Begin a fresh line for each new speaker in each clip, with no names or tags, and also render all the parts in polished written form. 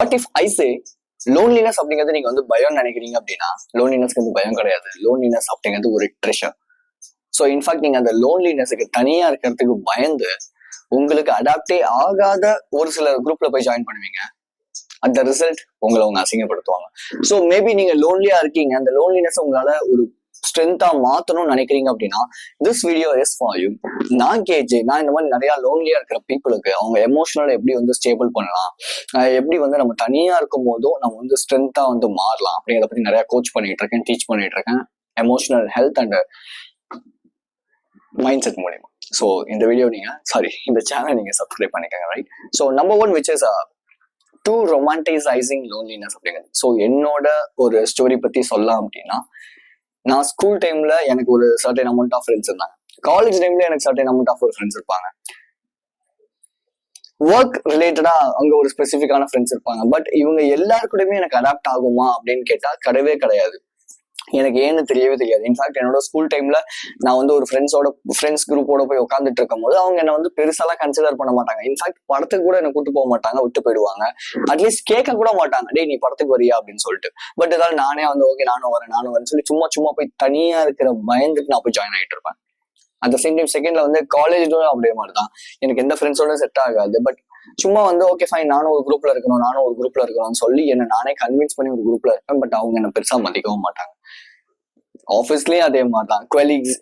What if I say loneliness அப்படிங்கிறது நீங்க வந்து பயம் நினைக்கிறீங்க அப்படின்னா லோன்லினஸ்க்கு வந்து பயம் கிடையாது. லோன்லினஸ் அப்படிங்கிறது ஒரு ட்ரெஷர். ஸோ இன்ஃபேக்ட் நீங்க அந்த லோன்லினஸுக்கு தனியா இருக்கிறதுக்கு பயந்து உங்களுக்கு அடாப்டே ஆகாத ஒரு சில குரூப்ல போய் ஜாயின் பண்ணுவீங்க. அந்த ரிசல்ட் உங்களை அவங்க அசிங்கப்படுத்துவாங்க. ஸோ மேபி நீங்க லோன்லியா இருக்கீங்க, அந்த லோன்லினஸ் உங்களால ஒரு ஸ்ட்ரென்த்தா மாத்தணும்னு நினைக்கிறீங்க அப்படின்னா this video is for you. நான் இந்த மாதிரி நிறைய லோன்லியா இருக்கிற பீப்புளுக்கு அவங்க எமோஷனல் எப்படி வந்து ஸ்டேபிள் பண்ணலாம், எப்படி வந்து நம்ம தனியா இருக்கும் போதும் நம்ம வந்து ஸ்ட்ரென்த்தா வந்து மாறலாம் அப்படிங்கிறத பத்தி நிறைய கோச் பண்ணிட்டு இருக்கேன், டீச் பண்ணிட்டு இருக்கேன். Emotional health and mind set மூலியமா. ஸோ இந்த வீடியோ இந்த சேனல் நீங்க சப்ஸ்கிரைப் பண்ணிக்கோங்க, right? So number 1 which is to romanticising loneliness அப்படிங்கிறது. ஸோ என்னோட ஒரு ஸ்டோரி பத்தி சொல்லலாம் அப்படின்னா, நான் ஸ்கூல் டைம்ல எனக்கு ஒரு சர்டன் அமௌண்ட் ஆஃப் ஃப்ரெண்ட்ஸ் இருந்தாங்க. காலேஜ் டைம்ல எனக்கு சர்டன் அமௌண்ட் ஆஃப் ஃப்ரெண்ட்ஸ் இருப்பாங்க. ஒர்க் ரிலேட்டடா அங்க ஒரு ஸ்பெசிஃபிக்கான ஃப்ரெண்ட்ஸ் இருப்பாங்க. பட் இவங்க எல்லாருக்கூடயுமே எனக்கு அடாப்ட் ஆகுமா அப்படின்னு கேட்டா கிடையவே கிடையாது. எனக்கு ஏன்னு தெரியவே தெரியாது. இன்ஃபேக்ட் என்னோட ஸ்கூல் டைம்ல நான் வந்து ஒரு ஃப்ரெண்ட்ஸ் குரூப்போட போய் உட்காந்துட்டு இருக்கும் போது அவங்க என்ன வந்து பெருசாலாம் கன்சிடர் பண்ண மாட்டாங்க. இன்ஃபேக்ட் படத்துக்கு கூட என்ன கூட்டு போக மாட்டாங்க, விட்டு போயிடுவாங்க. அட்லீஸ்ட் கேட்க கூட மாட்டாங்க, டேய் நீ படத்துக்கு வரியா அப்படின்னு சொல்லிட்டு. பட் ஏதாவது நானே வந்து ஓகே நானும் வரேன் சொல்லி சும்மா போய் தனியா இருக்கிற பயந்துட்டு நான் போய் ஜாயின் ஆகிட்டு இருப்பேன். அட் த சேம் டைம் செகண்ட்ல வந்து காலேஜ்ல அப்படியே மாதிரிதான். எனக்கு எந்த ஃப்ரெண்ட்ஸோட செட் ஆகாது. பட் சும்மா வந்து ஓகே ஃபைன் நானும் ஒரு குரூப்ல இருக்கணும்னு சொல்லி என்ன நானே கன்வின்ஸ் பண்ணி ஒரு குரூப்ல இருப்பேன். பட் அவங்க என்ன பெருசா மதிக்கவும் மாட்டாங்க. ஆஃபீஸ்லயும் அதே மாதிரிதான்.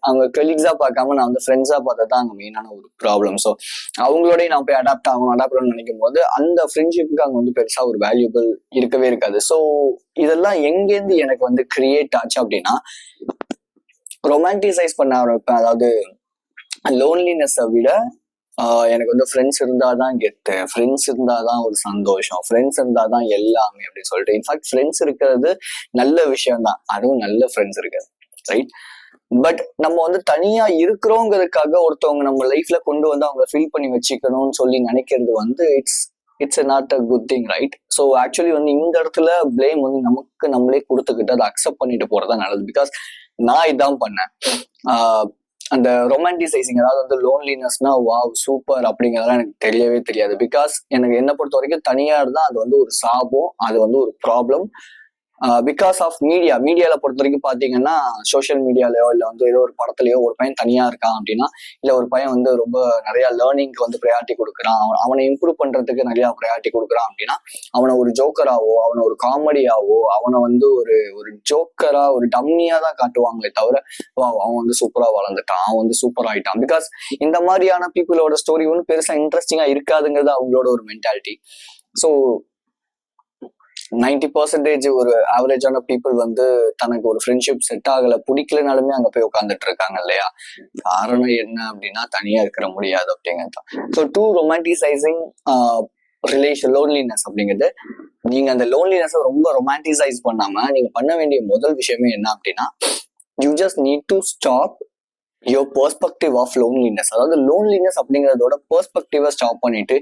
அவங்க கொலீக்ஸா பார்க்காம நான் வந்து ஃப்ரெண்ட்ஸா பார்த்ததான் அங்க மெயினான ஒரு ப்ராப்ளம். ஸோ அவங்களோடய நான் போய் அடாப்ட் ஆகணும்னு நினைக்கும் போது அந்த ஃப்ரெண்ட்ஷிப்புக்கு அங்க வந்து பெருசா ஒரு வேல்யூபிள் இருக்கவே இருக்காது. ஸோ இதெல்லாம் எங்கேருந்து எனக்கு வந்து கிரியேட் ஆச்சு அப்படின்னா, ரொமான்டிசைஸ் பண்ண ஆரம்பிப்பேன். அதாவது லோன்லினஸை விட எனக்கு வந்து ஃப்ரெண்ட்ஸ் இருந்தாதான் கெத்து, ஃப்ரெண்ட்ஸ் இருந்தாதான் ஒரு சந்தோஷம், ஃப்ரெண்ட்ஸ் இருந்தாதான் எல்லாமே அப்படின்னு சொல்லிட்டு. இன்ஃபேக்ட் ஃப்ரெண்ட்ஸ் இருக்கிறது நல்ல விஷயம் தான், அதுவும் நல்ல ஃப்ரெண்ட்ஸ் இருக்காது, ரைட்? பட் நம்ம வந்து தனியா இருக்கிறோங்கிறதுக்காக ஒருத்தவங்க நம்ம லைஃப்ல கொண்டு வந்து அவங்க ஃபீல் பண்ணி வச்சுக்கணும்னு சொல்லி நினைக்கிறது வந்து it's not a good thing, right? So actually வந்து இந்த இடத்துல பிளேம் வந்து நமக்கு நம்மளே கொடுத்துக்கிட்டு அதை அக்செப்ட் பண்ணிட்டு போறதா நல்லது. பிகாஸ் நான் இதான் பண்ணேன். அந்த ரொமான்டிசைசிங், அதாவது வந்து லோன்லினஸ்னா வாவ் சூப்பர் அப்படிங்கிறதெல்லாம் எனக்கு தெரியவே தெரியாது. பிகாஸ் எனக்கு என்ன பொறுத்த வரைக்கும் தனியா இருந்தா அது வந்து ஒரு சாபம், அது வந்து ஒரு ப்ராப்ளம். பிகாஸ் ஆஃப் மீடியால பொறுத்த வரைக்கும் பாத்தீங்கன்னா, சோசியல் மீடியாலயோ இல்ல வந்து ஏதோ ஒரு படத்துலயோ ஒரு பையன் தனியா இருக்கான் அப்படின்னா, இல்ல ஒரு பையன் வந்து ரொம்ப நிறைய லேர்னிங்க்கு வந்து ப்ரையாரிட்டி கொடுக்குறான், அவனை இம்ப்ரூவ் பண்றதுக்கு நிறைய ப்ரையாரிட்டி கொடுக்குறான் அப்படின்னா, அவனை ஒரு ஜோக்கராவோ அவனை ஒரு காமெடியாவோ அவனை வந்து ஒரு ஜோக்கரா ஒரு டம்மியா தான் காட்டுவாங்களே தவிர அவன் வந்து சூப்பரா வளர்ந்துட்டான், அவன் வந்து சூப்பர் ஆயிட்டான். பிகாஸ் இந்த மாதிரியான பீப்புளோட ஸ்டோரி ஒன்றும் பெருசா இன்ட்ரெஸ்டிங்கா இருக்காதுங்கிறது அவங்களோட ஒரு மென்டாலிட்டி. ஸோ 90% ஒரு ஆவரேஜான பீப்புள் வந்து தனக்கு ஒரு ஃப்ரெண்ட்ஷிப் செட் ஆகல, பிடிக்கலனாலுமே அங்க போய் உட்காந்துட்டு இருக்காங்க இல்லையா? காரணம் என்ன அப்படின்னா தனியா இருக்கிற முடியாது அப்படிங்கிறது. ஸோ டு ரொமான்டிசைசிங் லோன்லினஸ் அப்படிங்கிறது, நீங்க அந்த லோன்லினஸை ரொம்ப ரொமான்டிசைஸ் பண்ணாம நீங்க பண்ண வேண்டிய முதல் விஷயமே என்ன அப்படின்னா, you just need to stop your perspective of loneliness. அதாவது லோன்லினஸ் அப்படிங்கிறதோட பெர்ஸ்பெக்டிவை ஸ்டாப் பண்ணிட்டு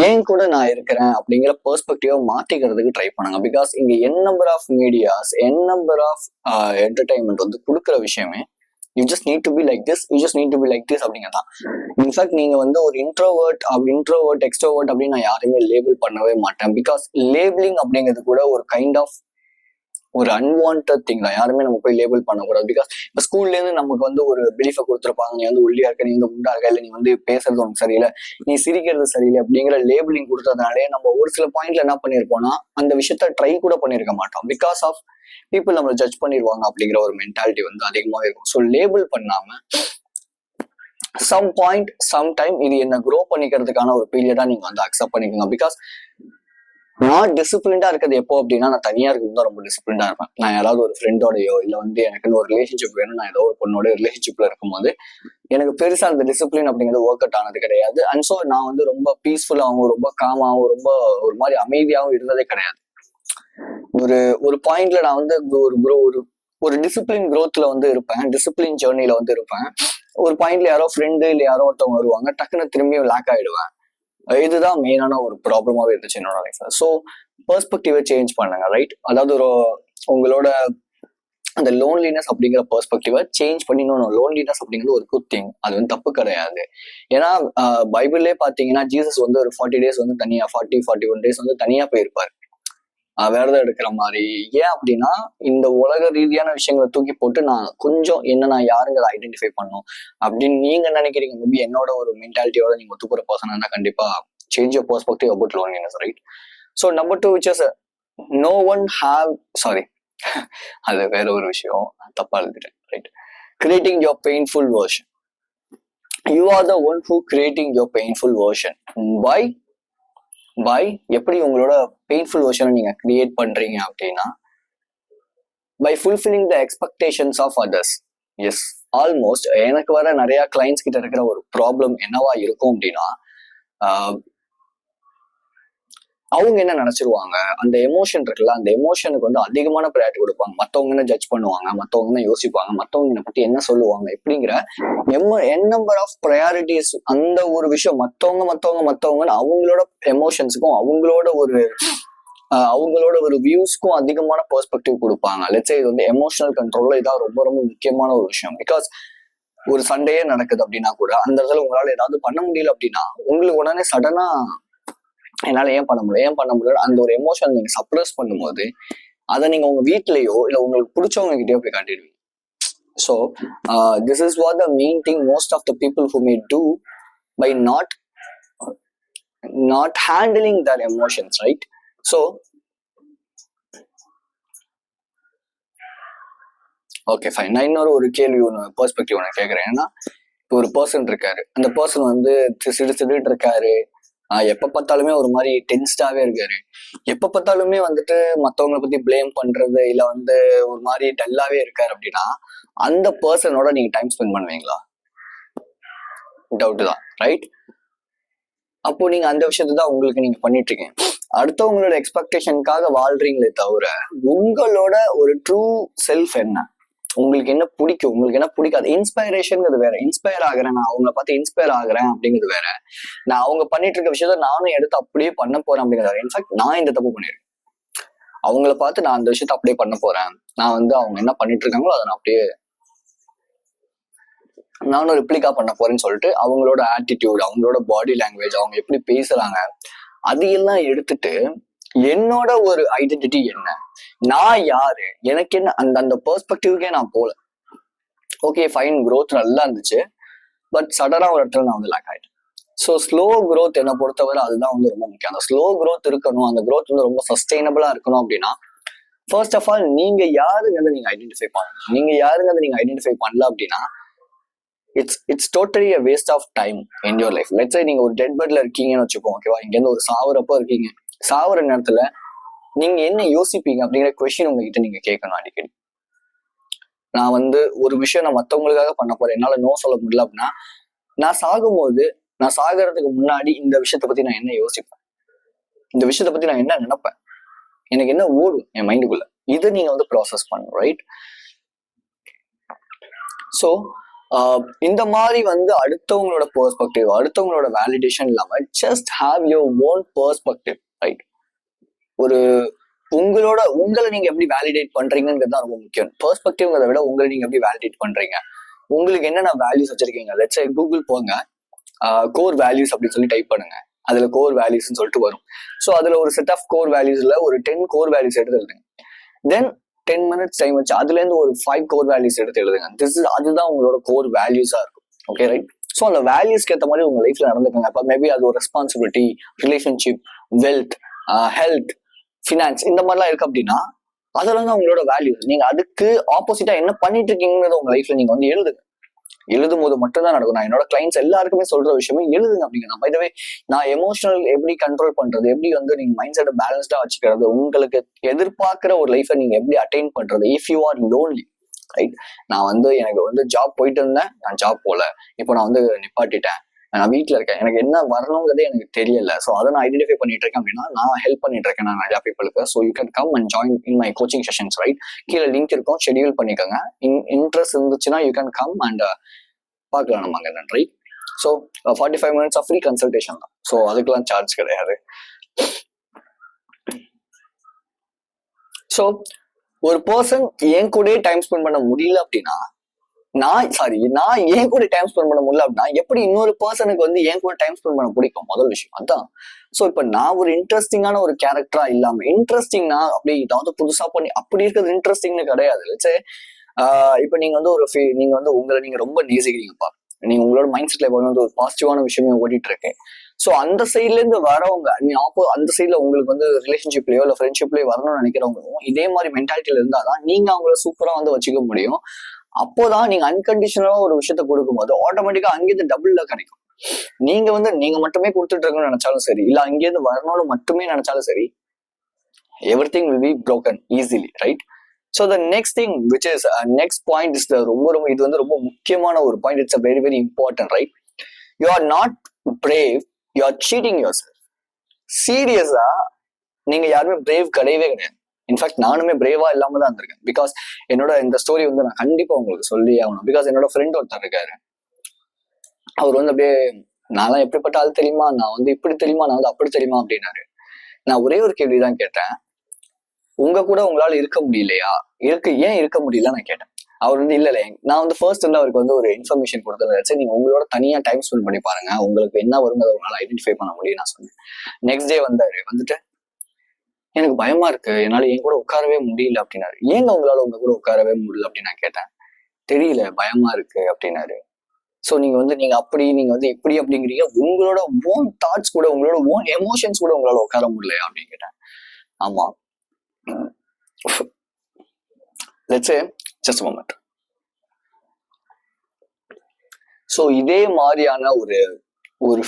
ஏன் கூட நான் இருக்கிறேன் அப்படிங்கிற பெர்ஸ்பெக்டிவை மாத்திக்கிறதுக்கு ட்ரை பண்ணுங்க. பிகாஸ் இங்க number of medias, number of entertainment வந்து கொடுக்குற விஷயமே you just need to be like this, அப்படிங்கிறதான். இன்ஃபேக்ட் நீங்க வந்து ஒரு இன்ட்ரோவர்ட் எக்ஸ்ட்ரோவர்ட் அப்படின்னு நான் யாருமே லேபிள் பண்ணவே மாட்டேன். பிகாஸ் லேபிளிங் அப்படிங்கிறது கூட ஒரு கைண்ட் ஆஃப் ஒரு அன்வான்ட் திங் தான். யாருமே நம்ம போய் லேபிள் பண்ணக்கூடாது. பிகாஸ் இப்போ ஸ்கூல்ல இருந்து நமக்கு வந்து ஒரு பிலீஃபை கொடுத்துருப்பாங்க, நீ வந்து ஒல்லியா இருக்க, நீ வந்து குண்டா இருக்க, இல்லை நீ வந்து பேசுறது உனக்கு சரியில்லை, நீ சிரிக்கிறது சரியில்லை அப்படிங்கிற லேபிளிங் கொடுத்ததுனாலே நம்ம ஒரு சில பாயிண்ட்ல என்ன பண்ணிருப்போம்னா அந்த விஷயத்த ட்ரை கூட பண்ணிருக்க மாட்டோம். பிகாஸ் ஆஃப் பீப்புள் நம்மளை ஜட்ஜ் பண்ணிடுவாங்க அப்படிங்கிற ஒரு மென்டாலிட்டி வந்து அதிகமாக இருக்கும். ஸோ லேபிள் பண்ணாம சம் டைம் இது என்ன க்ரோ பண்ணிக்கிறதுக்கான ஒரு பீரியடா நீங்க வந்து அக்செப்ட் பண்ணிக்கோங்க. பிகாஸ் நான் டிசிப்ளின்டா இருக்கிறது எப்போ அப்படின்னா, நான் தனியா இருக்கிறது தான் ரொம்ப டிசிப்ளின்டா இருப்பேன். நான் யாராவது ஒரு ஃப்ரெண்டோடையோ இல்ல வந்து எனக்கு ஒரு ரிலேஷன்ஷிப் வேணும், நான் ஏதோ ஒரு பொண்ணோட ரிலேஷன்ஷிப்ல இருக்கும்போது எனக்கு பெருசா அந்த டிசிப்ளின் அப்படிங்கிறது ஒர்க் அவுட் ஆனது கிடையாது. அண்ட் ஸோ நான் வந்து ரொம்ப பீஸ்ஃபுல்லாகவும் ரொம்ப காமாவும் ரொம்ப ஒரு மாதிரி அமைதியாகவும் இருந்ததே கிடையாது. ஒரு பாயிண்ட்ல நான் வந்து ஒரு டிசிப்ளின் க்ரோத்ல வந்து இருப்பேன், டிசிப்ளின் ஜேர்னில வந்து இருப்பேன். ஒரு பாயிண்ட்ல யாரோ ஃப்ரெண்டு இல்லை யாரோ ஒருத்தவங்க வருவாங்க, டக்குன்னு திரும்பியும் லாக் ஆயிடுவேன். இதுதான் மெயினான ஒரு ப்ராப்ளமாவே இருந்துச்சு என்னோட லைஃப்ல. ஸோ பெர்ஸ்பெக்டிவை சேஞ்ச் பண்ணுங்க, ரைட்? அதாவது உங்களோட அந்த லோன்லினஸ் அப்படிங்கிற பெர்ஸ்பெக்டிவை சேஞ்ச் பண்ணிடணும். லோன்லினஸ் அப்படிங்கிறது ஒரு குட் திங், அது வந்து தப்பு கிடையாது. ஏன்னா பைபிள்லேயே பார்த்தீங்கன்னா ஜீசஸ் வந்து ஒரு 40 days வந்து தனியா 41 days வந்து தனியா போயிருப்பாரு விரதம் எடுக்கிற மாதிரி. ஏன் அப்படின்னா இந்த உலக ரீதியான விஷயங்களை தூக்கி போட்டு நான் கொஞ்சம் என்ன நான் யாருங்கிறத ஐடென்டிஃபை பண்ணும் அப்படின்னு நீங்க நினைக்கிறீங்க. மேபி என்னோட ஒரு மென்டாலிட்டியோட நீங்க ஒத்துக்கிற பர்சன் இருந்தா கண்டிப்பா change your perspective about loneliness, right? So number 2 which is no one have sorry அது வேற ஒரு விஷயம், தப்பா எழுதிட்டேன், right? Creating your painful version. You are the one who creating your painful version. By எப்படி உங்களோட பெயின்ஃபுல் வெர்ஷனை நீங்க கிரியேட் பண்றீங்க அப்படின்னா by fulfilling the expectations of others. Yes, almost எனக்கு வர நிறைய கிளைண்ட்ஸ் கிட்ட இருக்கிற ஒரு ப்ராப்ளம் என்னவா இருக்கும் அப்படின்னா அவங்க என்ன நினைச்சிருவாங்க, அந்த எமோஷன் இருக்குல்ல, அந்த எமோஷனுக்கு வந்து அதிகமான ப்ரையாரிட்டி கொடுப்பாங்க. மற்றவங்க என்ன ஜட்ஜ் பண்ணுவாங்க, மற்றவங்க என்ன யோசிப்பாங்க, மற்றவங்க என்னை பத்தி என்ன சொல்லுவாங்க இப்படிங்கிற நம்பர் ஆஃப் ப்ரையாரிட்டிஸ். அந்த ஒரு விஷயம் மற்றவங்கன்னு அவங்களோட எமோஷன்ஸுக்கும் அவங்களோட ஒரு வியூஸ்க்கும் அதிகமான பெர்ஸ்பெக்டிவ் கொடுப்பாங்க. லெட்ஸ் இது வந்து எமோஷனல் கண்ட்ரோல்ல இதான் ரொம்ப ரொம்ப முக்கியமான ஒரு விஷயம். பிகாஸ் ஒரு சண்டையே நடக்குது அப்படின்னா கூட அந்த இடத்துல உங்களால ஏதாவது பண்ண முடியல அப்படின்னா உங்களுக்கு உடனே சடனா என்னால ஏன் பண்ண முடியல அந்த ஒரு எமோஷன் நீங்க சப்ரஸ் பண்ணும்போது அதை நீங்க உங்க வீட்லயோ இல்ல உங்களுக்கு பிடிச்சவங்க கிட்டயோ போய் காட்டிடுவீங்க. So this is what the main thing most of the people who may do by not handling their emotions, right? So okay fine, நான் இன்னொரு ஒரு கேள்வி பெர்ஸ்பெக்டிவ் ஒன்று கேட்குறேன். ஏன்னா இப்போ ஒரு பர்சன் இருக்காரு, அந்த பர்சன் வந்து சிரிச்சுட்டு இருக்காரு, எப்ப பார்த்தாலுமே ஒரு மாதிரி டென்ஸ்டாவே இருக்காரு, எப்ப பார்த்தாலுமே வந்துட்டு மத்தவங்களை பத்தி பிளேம் பண்றது இல்ல வந்து ஒரு மாதிரி டல்லாவே இருக்காரு அப்படின்னா அந்த பர்சனோட நீங்க டைம் ஸ்பெண்ட் பண்ணுவீங்களா? டவுட் தான், ரைட்? அப்போ நீங்க அந்த விஷயத்த தான் உங்களுக்கு நீங்க பண்ணிட்டு இருக்கீங்க. அடுத்தவங்களோட எக்ஸ்பெக்டேஷனுக்காக வாழ்றீங்களே தவிர உங்களோட ஒரு ட்ரூ செல்ஃப் என்ன, உங்களுக்கு என்ன பிடிக்கும், உங்களுக்கு என்ன பிடிக்காது. இன்ஸ்பைரேஷன்ங்கிறது வேற. இன்ஸ்பயர் ஆகிறேன், நான் அவங்கள பார்த்து இன்ஸ்பயர் ஆகிறேன் அப்படிங்கிறது வேற. நான் அவங்க பண்ணிட்டு இருக்க விஷயத்த நானும் எடுத்து அப்படியே பண்ண போறேன் அப்படிங்கிறது வேற. இன்ஃபேக்ட் நான் இந்த தப்பு பண்ணிருக்கேன். அவங்கள பார்த்து நான் அந்த விஷயத்த அப்படியே பண்ண போறேன், நான் வந்து அவங்க என்ன பண்ணிட்டு இருக்காங்களோ அதை நான் அப்படியே நானும் ரிப்ளிகா பண்ண போறேன்னு சொல்லிட்டு அவங்களோட ஆட்டிடியூட், அவங்களோட பாடி லாங்குவேஜ், அவங்க எப்படி பேசுறாங்க அதையெல்லாம் எடுத்துட்டு என்னோட ஒரு ஐடென்டிட்டி என்ன, நான் யாரு, எனக்கு என்ன, அந்த பெர்ஸ்பெக்டிவ்க்கே நான் போல. ஓகே ஃபைன், க்ரோத் நல்லா இருந்துச்சு, பட் சடனா ஒரு இடத்துல நான் வந்து லேக் ஆயிட்டேன். ஸோ ஸ்லோ க்ரோத் என்னை பொறுத்தவரை அதுதான் வந்து ரொம்ப முக்கியம். அந்த ஸ்லோ க்ரோத் இருக்கணும், அந்த க்ரோத் வந்து ரொம்ப சஸ்டைனபிளா இருக்கணும் அப்படின்னா ஃபர்ஸ்ட் ஆஃப் ஆல் நீங்க யாருங்கிறத நீங்க ஐடென்டிஃபை பண்ணணும். நீங்க யாருங்கிறத நீங்க ஐடென்டிஃபை பண்ணல அப்படின்னா it's totally a waste of time in your life. Let's say நீங்க ஒரு டெட் பெட்ல இருக்கீங்கன்னு வச்சுக்கோங்க, ஓகேவா? இங்க இருந்து ஒரு சாவரப்போ இருக்கீங்க, சாவர நேரத்துல நீங்க என்ன யோசிப்பீங்க அப்படிங்கிற கொஸ்டின் உங்ககிட்ட நீங்க கேட்கணும் அடிக்கடி. நான் வந்து ஒரு விஷயம் நான் மத்தவங்களுக்காக பண்ண போறேன், என்னால நோ சொல்ல முடியல அப்படின்னா நான் சாகும்போது, நான் சாகிறதுக்கு முன்னாடி இந்த விஷயத்த பத்தி நான் என்ன யோசிப்பேன், இந்த விஷயத்த பத்தி நான் என்ன நினைப்பேன், எனக்கு என்ன ஓடும் என் மைண்டுக்குள்ள, இது நீங்க வந்து ப்ராசஸ் பண்ணணும், ரைட்? ஸோ இந்த மாதிரி வந்து அடுத்தவங்களோட பெர்ஸ்பெக்டிவ், அடுத்தவங்களோட வேலிடேஷன் இல்லாம just have your own perspective, right? ஒரு உங்களை நீங்க எப்படி வேலிடேட் பண்றீங்கிறது தான் ரொம்ப முக்கியம். பெர்ஸ்பெக்டிவ்ங்கிறத விட உங்களை நீங்க எப்படி வேலிடேட் பண்றீங்க, உங்களுக்கு என்னென்ன வேல்யூஸ் வச்சிருக்கீங்க. லெட்ஸ் சே கூகுள் போங்க, கோர் வேல்யூஸ் அப்படின்னு சொல்லி டைப் பண்ணுங்க, அதுல கோர் வேல்யூஸ்ன்னு சொல்லிட்டு வரும். ஸோ அதுல ஒரு செட் ஆஃப் கோர் வேல்யூஸ்ல ஒரு 10 கோர் வேல்யூஸ் எடுத்து எழுதுங்க. தென் 10 minutes டைம் வச்சு அதுல இருந்து ஒரு 5 கோர் வேல்யூஸ் எடுத்து எழுதுங்க. அதுதான் உங்களோட கோர் வேல்யூஸா இருக்கும். Okay, right? ஸோ அந்த வேல்யூஸ்க்கு ஏற்ற மாதிரி உங்க லைஃப்ல நடந்துக்கோங்க. அப்ப மேபி அது ஒரு responsibility, relationship, wealth, health, finance, இந்த மாதிரிலாம் இருக்கு அப்படின்னா அதெல்லாம் தான் உங்களோட வேல்யூஸ். நீங்க அதுக்கு ஆப்போசிட்டா என்ன பண்ணிட்டு இருக்கீங்கிறத உங்க லைஃப்ல நீங்க வந்து எழுதுங்க. எழுதும் போது மட்டும்தான் நடக்கும். நான் என்னோட கிளைண்ட்ஸ் எல்லாருக்குமே சொல்ற விஷயமே எழுதுங்க அப்படிங்கிறேன். பை த வே, நான் எமோஷனல் எப்படி கண்ட்ரோல் பண்றது, எப்படி வந்து நீங்க மைண்ட் செட்டை பேலன்ஸ்டா வச்சுக்கிறது, உங்களுக்கு எதிர்பார்க்கிற ஒரு லைஃபை நீங்க எப்படி அட்டைன் பண்றது if you are lonely, right? நான் வந்து எனக்கு வந்து ஜாப் போயிட்டு இருந்தேன், நான் ஜாப் போல, இப்போ நான் வந்து நிப்பாட்டிட்டேன், நான் வீட்டில் இருக்கேன், எனக்கு என்ன வரணுங்கிறதே எனக்கு தெரியல. ஸோ அதை நான் ஐடென்டிஃபை பண்ணிட்டு இருக்கேன் அப்படின்னா நான் ஹெல்ப் பண்ணிட்டு இருக்கேன் நான் நிறையா பீப்புளுக்கு. So you can come and join in my coaching sessions, right? கீழே லிங்க் இருக்கும், ஷெடியூல் பண்ணிக்கோங்க. இன்ட்ரெஸ்ட் இருந்துச்சுன்னா யூ கேன் கம் அண்ட் பார்க்கலாம் நம்ம அங்கே, நன்றி. ஸோ 45 minutes ஃப்ரீ கன்சல்டேஷன் தான். ஸோ அதுக்கெல்லாம் சார்ஜ் கிடையாது. ஸோ ஒரு பர்சன் என் கூட டைம் ஸ்பெண்ட் பண்ண முடியல அப்படின்னா நான் என் கூட டைம் ஸ்பெண்ட் பண்ண முடியல அப்படின்னா எப்படி இன்னொரு பர்சனுக்கு வந்து என் கூட டைம் ஸ்பெண்ட் பண்ண பிடிக்கும்? முதல் விஷயம் அதான். ஸோ இப்ப நான் ஒரு இன்ட்ரெஸ்டிங்கான ஒரு கேரக்டரா இல்லாம இன்ட்ரெஸ்டிங்னா அப்படி ஏதாவது புதுசா பண்ணி அப்படி இருக்கிறது இன்ட்ரெஸ்டிங்னு கிடையாது. இப்ப நீங்க வந்து நீங்க வந்து உங்களை நீங்க ரொம்ப நேசிக்கிறீங்கப்பா, நீங்க உங்களோட மைண்ட் செட்ல வந்து ஒரு பாசிட்டிவான விஷயமே ஓடிட்டு இருக்கு. ஸோ அந்த சைட்ல இருந்து வரவங்க அந்த சைட்ல உங்களுக்கு வந்து ரிலேஷன்ஷிப்லயோ இல்ல ஃப்ரெண்ட்ஷிப்லயோ வரணும்னு நினைக்கிறவங்களும் இதே மாதிரி மென்டாலிட்டியில இருந்தாதான் நீங்க அவங்கள சூப்பரா வந்து வச்சுக்க முடியும். அப்போதான் நீங்க அன்கண்டிஷனலா ஒரு விஷயத்த கொடுக்கும்போது ஆட்டோமேட்டிக்கா அங்கேயிருந்து டபுள்ல கிடைக்கும். நீங்க வந்து நீங்க மட்டுமே கொடுத்துட்டு இருக்கணும்னு நினைச்சாலும் சரி, இல்ல அங்கேயிருந்து வரணும்னு மட்டுமே நினைச்சாலும் சரி, every thing will be broken easily, right? So the next thing which is next point is the ரொம்ப இது வந்து ரொம்ப முக்கியமான ஒரு point. It's a very very important, right? You are not brave, you are cheating yourself. சீரியஸா நீங்க யாருமே brave கிடையவே கிடையாது. இன்ஃபேக்ட் நானுமே பிரேவா இல்லாம தான் இருந்திருக்கேன். பிகாஸ் என்னோட இந்த ஸ்டோரி வந்து நான் கண்டிப்பா உங்களுக்கு சொல்லி ஆகணும். பிகாஸ் என்னோட ஃப்ரெண்ட் ஒருத்தர் இருக்காரு, அவர் வந்து அப்படியே நான்லாம் எப்படிப்பட்ட ஆள் தெரியுமா, நான் வந்து இப்படி தெரியுமா, நான் வந்து அப்படி தெரியுமா அப்படின்னாரு. நான் ஒரே ஒரு கேள்விதான் கேட்டேன், உங்க கூட உங்களால இருக்க முடியலையா, ஏன் இருக்க முடியல நான் கேட்டேன். அவர் வந்து இல்ல நான் வந்து ஃபர்ஸ்ட் வந்து அவருக்கு வந்து ஒரு இன்ஃபர்மேஷன் கொடுத்தது, நீங்க உங்களோட தனியா டைம் ஸ்பெண்ட் பண்ணி பாருங்க, உங்களுக்கு என்ன வரும் அதை உங்களால ஐடென்டிஃபை பண்ண முடியும் நான் சொன்னேன். நெக்ஸ்ட் டே வந்துட்டு எனக்கு பயமா இருக்கு, என்னால என் கூட உட்காரவே முடியல அப்படின்னாரு. ஏங்க உங்களால உங்க கூட உட்காரவே முடியல அப்படின்னு நான் கேட்டேன். தெரியல, பயமா இருக்கு அப்படின்னாரு. சோ நீங்க வந்து நீங்க வந்து இப்படி அப்படிங்கிறீங்க, உங்களோட ஓன் தாட்ஸ் கூட உங்களோட ஓன் எமோஷன்ஸ் கூட உங்களால உட்கார முடியல அப்படின்னு கேட்டேன். ஆமா, let's say just a moment. So இதே மாதிரியான ஒரு ஒரு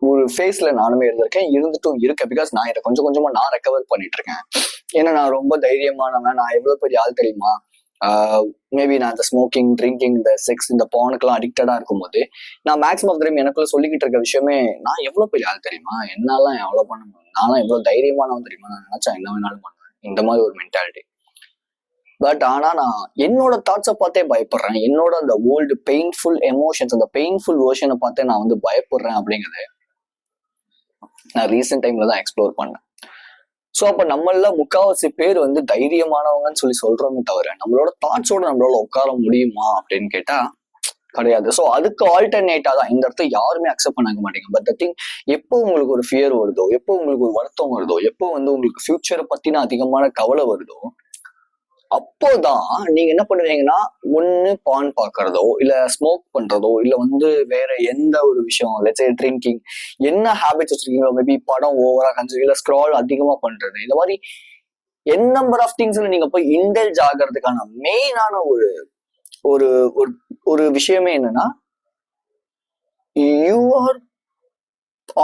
ஒரு ஃபேஸ்ல நானுமே இருந்துட்டும் இருக்கேன். பிகாஸ் நான் இதை கொஞ்சம் கொஞ்சமா நான் ரெக்கவர் பண்ணிட்டு இருக்கேன். ஏன்னா நான் ரொம்ப தைரியமானவன், நான் எவ்வளவு பெரிய ஆள் தெரியுமா. மேபி நான் இந்த ஸ்மோக்கிங், ட்ரிங்கிங், இந்த செக்ஸ், இந்த பானுக்கெல்லாம் அடிக்டடா இருக்கும்போது நான் மேக்ஸிமம் ஆஃப் டைம் எனக்குள்ள சொல்லிக்கிட்டு இருக்க விஷயமே, நான் எவ்வளவு பெரிய ஆள் தெரியுமா, என்னாலாம் எவ்வளவு பண்ண முடியும், நான்லாம் எவ்வளவு தைரியமானவன் தெரியுமா, நான் நினைச்சா என்ன வேணாலும் பண்ணுவேன், இந்த மாதிரி ஒரு மென்டாலிட்டி. பட் ஆனா நான் என்னோட தாட்ஸை பார்த்தே பயப்படுறேன், என்னோட அந்த ஓல்டு பெயின்ஃபுல் எமோஷன்ஸ், அந்த பெயின்ஃபுல் வேர்ஷனை பார்த்தே நான் வந்து பயப்படுறேன் அப்படிங்கிறது நான் ரீசெண்ட் டைம்ல தான் எக்ஸ்ப்ளோர் பண்ணேன். ஸோ அப்ப நம்மள முக்காவாசி பேர் வந்து தைரியமானவங்கன்னு சொல்லி சொல்றோமே தவிர நம்மளோட தாட்ஸோட நம்மளால உட்கார முடியுமா அப்படின்னு கேட்டா கிடையாது. ஸோ அதுக்கு ஆல்டர்னேட்டா தான் இந்த இடத்த யாருமே அக்செப்ட் பண்ண மாட்டேங்க. பட் த திங், எப்போ உங்களுக்கு ஒரு ஃபியர் வருதோ, எப்போ உங்களுக்கு ஒரு வருத்தம் வருதோ, எப்போ வந்து உங்களுக்கு ஃபியூச்சரை பத்தின அதிகமான கவலை வருதோ, அப்போதான் நீங்க என்ன பண்ணுவீங்கன்னா, ஒண்ணு பான் பாக்குறதோ, இல்ல ஸ்மோக் பண்றதோ, இல்ல வந்து வேற எந்த ஒரு விஷயம், லெட்ஸ் சே ட்ரிங்கிங், என்ன ஹேபிட்ஸ் வச்சிருக்கீங்களோ, மேபி படம் ஓவரா கன்சியூம், இல்ல ஸ்க்ரால் அதிகமா பண்றது, இந்த மாதிரி என் நம்பர் ஆஃப் திங்ஸ்ல நீங்க போய் இன்டெல்ஜ் ஆகிறதுக்கான மெயினான ஒரு ஒரு ஒரு விஷயமே என்னன்னா, you are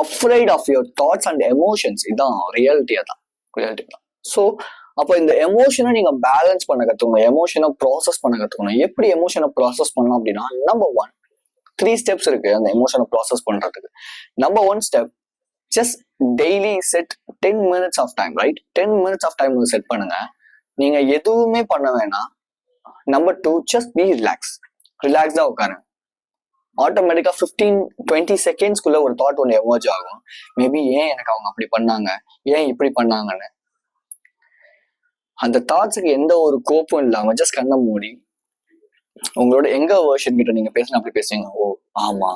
afraid of your thoughts and emotions. இதுதான் ரியாலிட்டியா தான். ஸோ அப்போ இந்த எமோஷனை நீங்க பேலன்ஸ் பண்ண கத்துக்கணும், எமோஷனை ப்ராசஸ் பண்ண கத்துக்கணும். எப்படி எமோஷனை ப்ராசஸ் பண்ணணும் அப்படின்னா, நம்பர் 1 3 ஸ்டெப்ஸ் இருக்கு அந்த எமோஷனை ப்ராசஸ் பண்றதுக்கு. Number 1 step, just daily set 10 minutes of time, right? 10 minutes of time set பண்ணுங்க. நீங்க எதுவுமே பண்ண வேணாம். நம்பர் 2, ஜஸ்ட் பி ரிலாக்ஸ்டா உட்காருங்க. ஆட்டோமேட்டிக்கா 15-20 செகண்ட்ஸ்குள்ள ஒரு தாட் ஒன்று எமர்ஜ் ஆகும். மேபி ஏன் எனக்கு அவங்க அப்படி பண்ணாங்க, ஏன் இப்படி பண்ணாங்கன்னு. அந்த தாட்ஸுக்கு எந்த ஒரு கோப்பும் இல்லாம ஜஸ்ட் கண்ணை மூடி உங்களோட எங்க வேர்ஷன் கிட்ட நீங்க பேசணும் அப்படி பேசுவீங்க. ஓ ஆமா,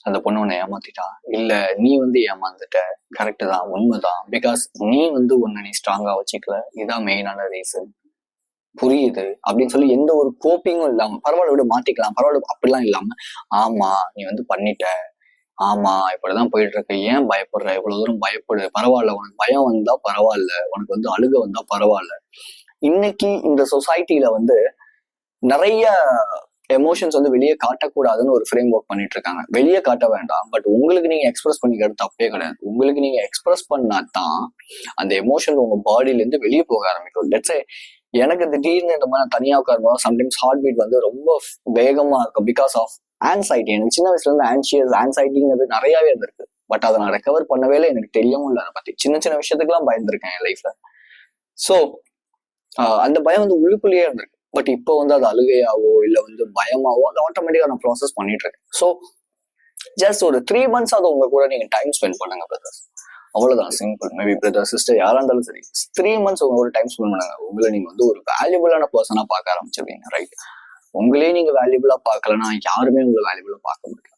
அந்த பொண்ணு உன்னை ஏமாத்திட்டா, இல்ல நீ வந்து ஏமாந்துட்ட, கரெக்டு தான், உண்மைதான், பிகாஸ் நீ வந்து உன்னை நீ ஸ்ட்ராங்கா வச்சுக்கல, இதான் மெயினான ரீசன், புரியுது அப்படின்னு சொல்லி எந்த ஒரு கோப்பிங்கும் இல்லாம, பரவாயில்ல விட மாத்திக்கலாம், பரவாயில்ல அப்படிலாம் இல்லாம, ஆமா நீ வந்து பண்ணிட்ட, ஆமா இப்படிதான் போயிட்டு இருக்கு, ஏன் பயப்படுற, இவ்வளவு தூரம் பயப்படு, பரவாயில்ல, உனக்கு பயம் வந்தா பரவாயில்ல, உனக்கு வந்து அழுக வந்தா பரவாயில்ல. இன்னைக்கு இந்த சொசைட்டில வந்து நிறைய எமோஷன்ஸ் வந்து வெளியே காட்டக்கூடாதுன்னு ஒரு ஃப்ரேம் ஒர்க் பண்ணிட்டு இருக்காங்க. வெளியே காட்ட வேண்டாம், பட் உங்களுக்கு நீங்க எக்ஸ்பிரஸ் பண்ணிக்கிறது தப்பே கிடையாது. உங்களுக்கு நீங்க எக்ஸ்பிரஸ் பண்ணாதான் அந்த எமோஷன் உங்க பாடியில இருந்து வெளியே போக ஆரம்பிக்கும். லெட்ஸ் சே எனக்கு திடீர்னு இந்த மாதிரி தனியா உட்காரும்போது சம்டைம்ஸ் ஹார்ட் பீட் வந்து ரொம்ப வேகமா இருக்கும், பிகாஸ் ஆஃப் ஆன்சைட்டி. எனக்கு சின்ன வயசுல இருந்து ஆன்சைட்டிங்கிறது நிறையவே இருந்திருக்கு. பட் அதை நான் ரெக்கவர் பண்ணவே இல்லை, எனக்கு தெரியவும் இல்லை. அதை பத்தி சின்ன சின்ன விஷயத்துக்குலாம் பயந்துருக்கேன் என் லைஃப்ல. ஸோ அந்த பயம் வந்து உள்ளுக்குள்ளேயே இருந்திருக்கு. பட் இப்போ வந்து அது அழுகையாவோ இல்லை வந்து பயமாவோ அது ஆட்டோமேட்டிக்கா நான் ப்ராசஸ் பண்ணிட்டு இருக்கேன். ஸோ ஜஸ்ட் ஒரு 3 months அது உங்க கூட நீங்க டைம் ஸ்பெண்ட் பண்ணுங்க பிரதர்ஸ். அவ்வளவுதான், சிம்பிள். மேபி பிரதர் சிஸ்டர் யாரா இருந்தாலும் சரி, 3 months உங்களோட டைம் ஸ்பெண்ட் பண்ணுங்க. உங்களை நீங்க வந்து ஒரு வேல்யூபிளான பர்சனா பார்க்க ஆரம்பிச்சிருவீங்க, ரைட்? உங்களே நீங்க வேல்யூபிளா பார்க்கலன்னா யாருமே உங்களை வேல்யூபிளா பார்க்க முடியாது.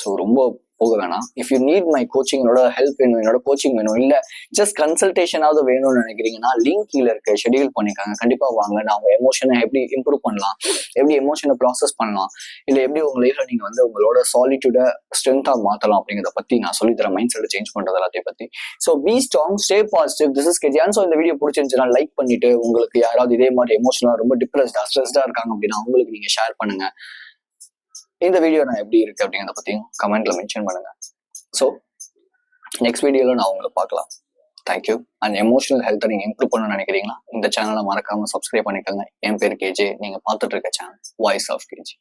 ஸோ ரொம்ப போக வேணாம். If you need my coaching, என்னோட ஹெல்ப் வேணும், என்னோட கோச்சிங் வேணும், இல்ல ஜஸ்ட் கன்சல்டேஷனாவது வேணும்னு நினைக்கிறீங்கன்னா லிங்க் கீழே இருக்க ஷெடியூல் பண்ணிக்காங்க. கண்டிப்பா வாங்க. நான் உங்க எமோஷனை எப்படி இம்ப்ரூவ் பண்ணலாம், எப்படி எமோஷனை ப்ராசஸ் பண்ணலாம், இல்ல எப்படி உங்க லைஃப்ல நீங்க வந்து உங்களோட சாலிட்யூட ஸ்ட்ரென்த்தா மாத்தலாம் அப்படிங்கிறத பத்தி நான் சொல்லித்தரேன். மைண்ட் செட்டை சேஞ்ச் பண்றது எல்லாத்தையும் பத்தி. So be strong, stay positive. This is கேஜியான். ஸோ இந்த வீடியோ பிடிச்சிருந்துச்சுன்னா லைக் பண்ணிட்டு, உங்களுக்கு யாராவது இதே மாதிரி எமோஷனலா ரொம்ப டிப்ரெஸ்டா ஸ்ட்ரெஸ்டா இருக்காங்க அப்படின்னா அவங்களுக்கு நீங்க ஷேர் பண்ணுங்க. இந்த வீடியோ நான் எப்படி இருக்கு அப்படிங்கிறத பத்தியும் கமெண்ட்ல மென்ஷன் பண்ணுங்க. ஸோ நெக்ஸ்ட் வீடியோல நான் உங்களை பார்க்கலாம். தேங்க்யூ. அண்ட் எமோஷனல் ஹெல்த்தை நீங்க இம்ப்ரூவ் பண்ணணும்னு நினைக்கிறீங்களா, இந்த சேனலை மறக்காம சப்ஸ்கிரைப் பண்ணிக்கோங்க. என் பேர் கேஜே. நீங்க பார்த்துட்டு இருக்க சேனல் வாய்ஸ் ஆஃப் கேஜே.